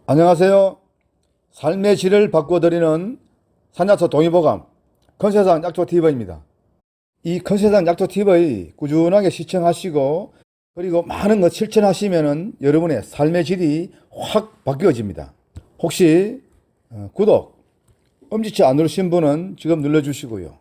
안녕하세요. 삶의 질을 바꿔드리는 산약초 동의보감 컨세상 약초TV입니다. 이 컨세상 약초TV 꾸준하게 시청하시고 그리고 많은 것 실천하시면 여러분의 삶의 질이 확 바뀌어집니다. 혹시 구독, 엄지척 안 누르신 분은 지금 눌러주시고요.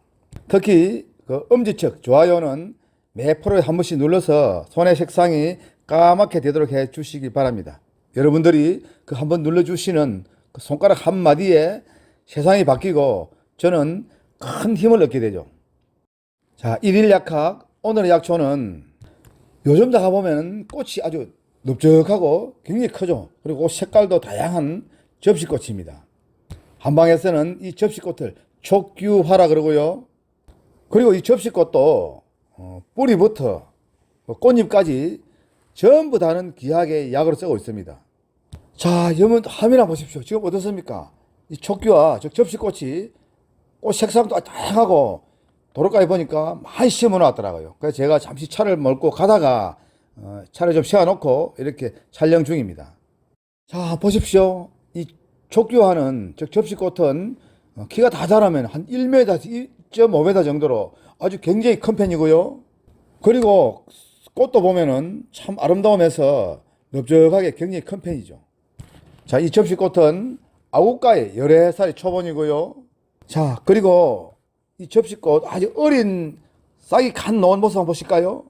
특히 그 엄지척, 좋아요는 매 프로에 한 번씩 눌러서 손의 색상이 까맣게 되도록 해 주시기 바랍니다. 여러분들이 그 한번 눌러주시는 그 손가락 한마디에 세상이 바뀌고 저는 큰 힘을 얻게 되죠. 자, 일일 약학, 오늘의 약초는 요즘 다 가보면 꽃이 아주 넓적하고 굉장히 크죠. 그리고 색깔도 다양한 접시꽃입니다. 한방에서는 이 접시꽃을 촉규화라 그러고요. 그리고 이 접시꽃도 뿌리부터 꽃잎까지 전부 다는 귀하게 약으로 쓰고 있습니다. 자, 여러분 화면 보십시오. 지금 어떻습니까? 이 촉규화, 즉 접시꽃이 꽃 색상도 다양하고 도로가에 보니까 많이 심어 놨더라고요. 그래서 제가 잠시 차를 몰고 가다가 차를 좀 세워놓고 이렇게 촬영 중입니다. 자, 보십시오. 이 촉규화는, 즉 접시꽃은 키가 다 자라면 한 1m, 1.5m 정도로 아주 굉장히 큰 편이고요. 그리고 꽃도 보면은 참 아름다우면서 넓적하게 굉장히 큰 편이죠. 자, 이 접시꽃은 아구가의 11살이 초본이고요. 자, 그리고 이 접시꽃 아주 어린 싹이 간 놓은 모습 한번 보실까요?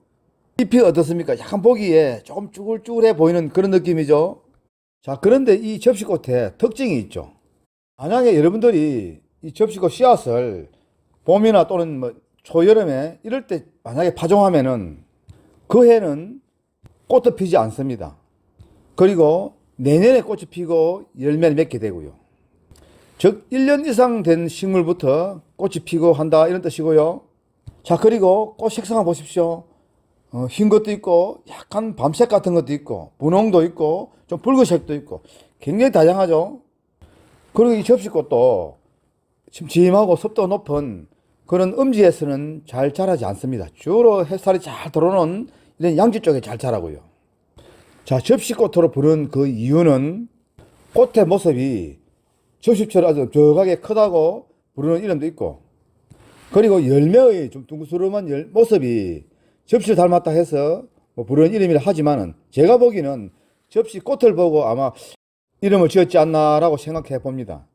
잎이 어떻습니까? 약간 보기에 조금 쭈글쭈글해 보이는 그런 느낌이죠. 자, 그런데 이 접시꽃에 특징이 있죠. 만약에 여러분들이 이 접시꽃 씨앗을 봄이나 또는 뭐 초여름에 이럴 때 만약에 파종하면은 그 해는 꽃도 피지 않습니다. 그리고 내년에 꽃이 피고 열매를 맺게 되고요. 즉 1년 이상 된 식물부터 꽃이 피고 한다 이런 뜻이고요. 자, 그리고 꽃 색상을 보십시오. 흰 것도 있고 약간 밤색 같은 것도 있고 분홍도 있고 좀 붉은색도 있고 굉장히 다양하죠. 그리고 이 접시꽃도 침침하고 습도 높은 그런 음지에서는 잘 자라지 않습니다. 주로 햇살이 잘 들어오는 이런 양지 쪽에 잘 자라고요. 자, 접시꽃으로 부른 그 이유는 꽃의 모습이 접시처럼 아주 넓적하게 크다고 부르는 이름도 있고, 그리고 열매의 좀 둥그스름한 모습이 접시를 닮았다 해서 뭐 부르는 이름이라 하지만은 제가 보기에는 접시꽃을 보고 아마 이름을 지었지 않나라고 생각해 봅니다.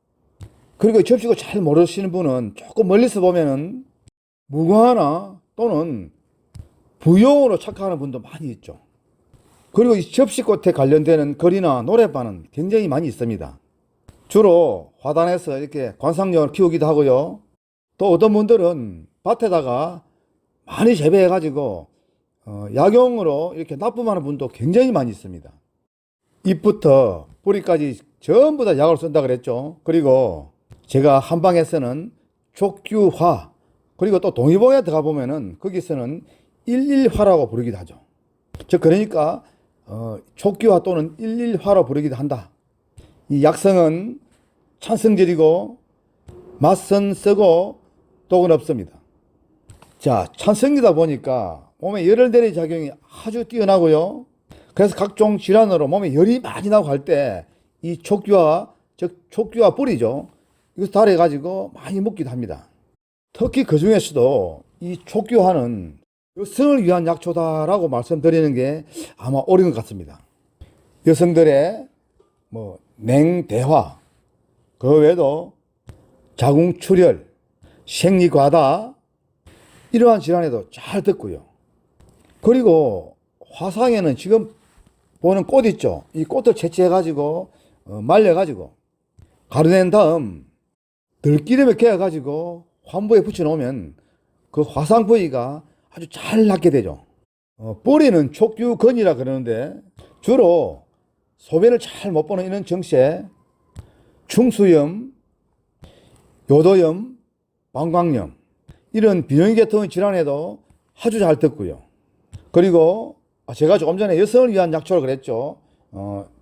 그리고 접시꽃 잘 모르시는 분은 조금 멀리서 보면은 무궁화나 또는 부용으로 착각하는 분도 많이 있죠. 그리고 이 접시꽃에 관련되는 글이나 노래방은 굉장히 많이 있습니다. 주로 화단에서 이렇게 관상용으로 키우기도 하고요. 또 어떤 분들은 밭에다가 많이 재배해가지고 약용으로 이렇게 납품하는 분도 굉장히 많이 있습니다. 잎부터 뿌리까지 전부 다 약으로 쓴다 그랬죠. 그리고 제가 한방에서는 촉규화, 그리고 또 동의보에 들어가 보면은 거기서는 일일화라고 부르기도 하죠. 즉 그러니까 촉규화 또는 일일화로 부르기도 한다. 이 약성은 찬성질이고 맛은 쓰고 독은 없습니다. 자, 찬성이다 보니까 몸에 열을 내리는 작용이 아주 뛰어나고요. 그래서 각종 질환으로 몸에 열이 많이 나고 할 때 이 촉규화, 즉 촉규화 뿌리죠. 이것을 달여가지고 많이 먹기도 합니다. 특히 그 중에서도 이 촉규화는 여성을 위한 약초다라고 말씀드리는 게 아마 옳은 것 같습니다. 여성들의 뭐 냉대화, 그 외에도 자궁출혈, 생리과다 이러한 질환에도 잘 듣고요. 그리고 화상에는 지금 보는 꽃 있죠. 이 꽃을 채취해가지고 말려가지고 가루낸 다음 들기름에 개어가지고 환부에 붙여놓으면 그 화상 부위가 아주 잘 낫게 되죠. 뿌리는 촉규근이라 그러는데 주로 소변을 잘 못 보는 이런 정세, 충수염, 요도염, 방광염 이런 비뇨기계통의 질환에도 아주 잘 듣고요. 그리고 제가 조금 전에 여성을 위한 약초를 그랬죠.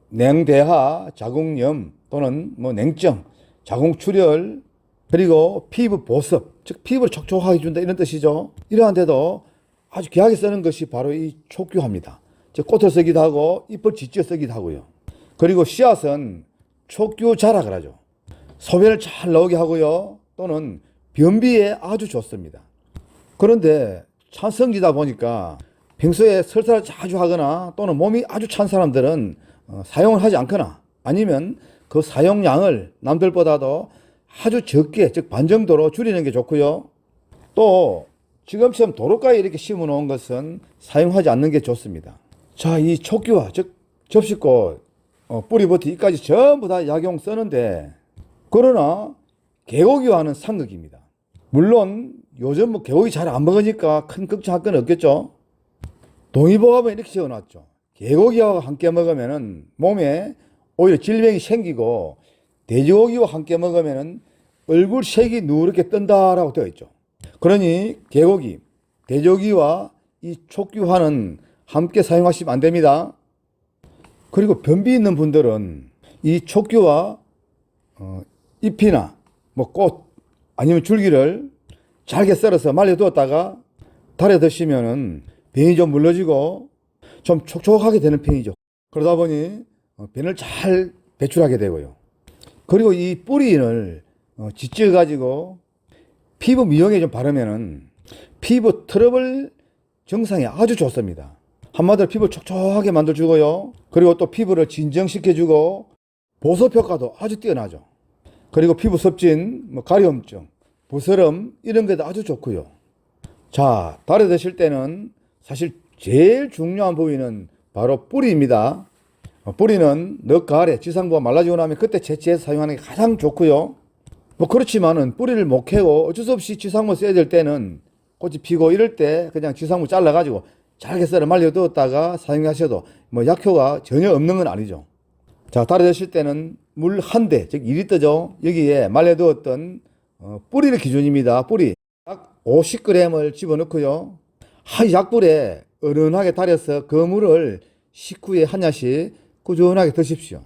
냉대하, 자궁염 또는 뭐 냉증, 자궁출혈, 그리고 피부 보습, 즉 피부를 촉촉하게 해준다 이런 뜻이죠. 이러한 데도 아주 귀하게 쓰는 것이 바로 이 촉규화입니다. 즉 꽃을 쓰기도 하고 잎을 지져 쓰기도 하고요. 그리고 씨앗은 촉규자라 하죠. 소변을 잘 나오게 하고요. 또는 변비에 아주 좋습니다. 그런데 찬성지다 보니까 평소에 설사를 자주 하거나 또는 몸이 아주 찬 사람들은 사용을 하지 않거나 아니면 그 사용량을 남들보다도 아주 적게, 즉 반 정도로 줄이는 게 좋고요. 또 지금처럼 도로가에 이렇게 심어 놓은 것은 사용하지 않는 게 좋습니다. 자, 이 촉규화, 즉 접시꽃, 뿌리부터 이까지 전부 다 약용 쓰는데, 그러나 개고기와는 상극입니다. 물론 요즘 뭐 개고기 잘 안 먹으니까 큰 걱정할 건 없겠죠. 동의보감에 이렇게 적어놨죠. 개고기와 함께 먹으면 몸에 오히려 질병이 생기고, 돼지고기와 함께 먹으면 얼굴색이 누렇게 뜬다라고 되어 있죠. 그러니 개고기, 돼지고기와 이 촉규화는 함께 사용하시면 안 됩니다. 그리고 변비 있는 분들은 이 촉규와 잎이나 뭐 꽃 아니면 줄기를 잘게 썰어서 말려두었다가 달여 드시면은 변이 좀 물러지고 좀 촉촉하게 되는 편이죠. 그러다 보니 변을 잘 배출하게 되고요. 그리고 이 뿌리를 지져 가지고 피부 미용에 좀 바르면은 피부 트러블 정상에 아주 좋습니다. 한마디로 피부 촉촉하게 만들어주고요. 그리고 또 피부를 진정시켜주고 보습 효과도 아주 뛰어나죠. 그리고 피부 습진, 뭐 가려움증, 부스럼 이런 것도 아주 좋고요. 자, 달여 드실 때는 사실 제일 중요한 부위는 바로 뿌리입니다. 뿌리는 늦 가을에 지상부가 말라지고 나면 그때 채취해서 사용하는 게 가장 좋고요. 뭐 그렇지만은 뿌리를 못 캐고 어쩔 수 없이 지상부 써야 될 때는 꽃이 피고 이럴 때 그냥 지상부 잘라가지고 잘게 썰어 말려두었다가 사용하셔도 뭐 약효가 전혀 없는 건 아니죠. 자, 달여 드실 때는 물 한 대, 즉 2리터죠. 여기에 말려두었던 뿌리를 기준입니다. 뿌리 약 50g을 집어넣고요. 한 약불에 어른하게 달여서 그 물을 식후에 한 잔씩 꾸준하게 드십시오.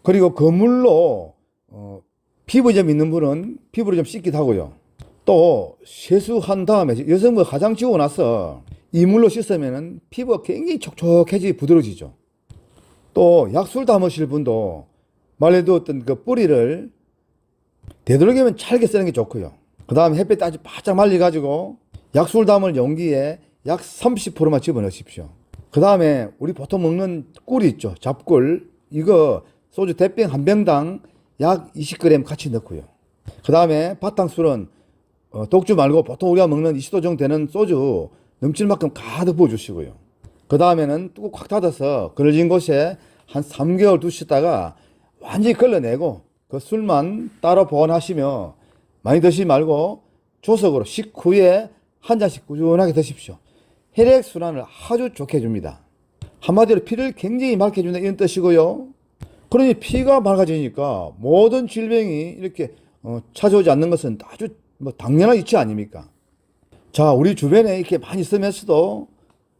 그리고 그 물로 피부점 있는 분은 피부를 좀 씻기도 하고요. 또 세수한 다음에 여성분 화장 지우고 나서 이 물로 씻으면 피부가 굉장히 촉촉해지고 부드러워지죠. 또 약술 담으실 분도 말려두었던 그 뿌리를 되도록이면 잘게 쓰는 게 좋고요. 그 다음에 햇볕에 아주 바짝 말려가지고 약술 담을 용기에 약 30%만 집어넣으십시오. 그 다음에 우리 보통 먹는 꿀이 있죠. 잡꿀. 이거 소주 대병 한 병당 약 20g 같이 넣고요. 그 다음에 바탕술은 독주 말고 보통 우리가 먹는 20도 정도 되는 소주 넘칠 만큼 가득 부어주시고요. 그 다음에는 뚜껑 꽉 닫아서 그늘진 곳에 한 3개월 두시다가 완전히 걸러내고 그 술만 따로 보관하시며 많이 드시지 말고 조석으로 식후에 한 잔씩 꾸준하게 드십시오. 혈액순환을 아주 좋게 해줍니다. 한마디로 피를 굉장히 맑게 해준다 이런 뜻이고요. 그러니 피가 맑아지니까 모든 질병이 이렇게 찾아오지 않는 것은 아주 뭐 당연한 이치 아닙니까? 자, 우리 주변에 이렇게 많이 쓰면서도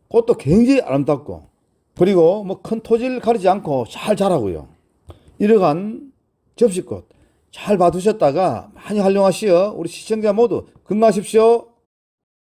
꽃도 굉장히 아름답고 그리고 뭐 큰 토지를 가리지 않고 잘 자라고요. 이러한 접시꽃 잘 봐두셨다가 많이 활용하시어 우리 시청자 모두 건강하십시오.